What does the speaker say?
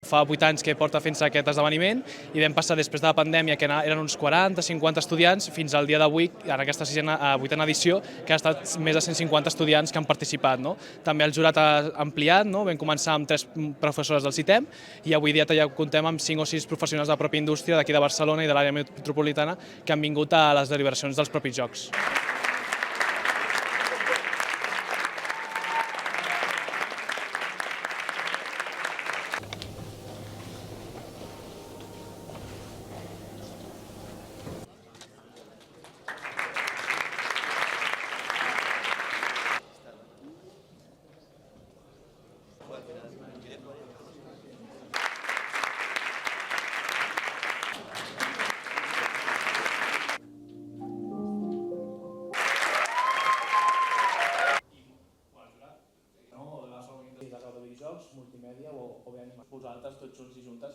Fa 8 anys que porta fent-se aquest esdeveniment i vam passar després de la pandèmia, que eren uns 40-50 estudiants, fins al dia d'avui, en aquesta 8a edició, que ha estat més de 150 estudiants que han participat. També el jurat ha ampliat, vam començar amb 3 professores del CITEM i avui dia ja comptem amb 5 o 6 professionals de la pròpia indústria d'aquí de Barcelona i de l'àrea metropolitana que han vingut a les deliberacions dels propis jocs. Jocs, multimèdia o bé vosaltres tots junts i juntes.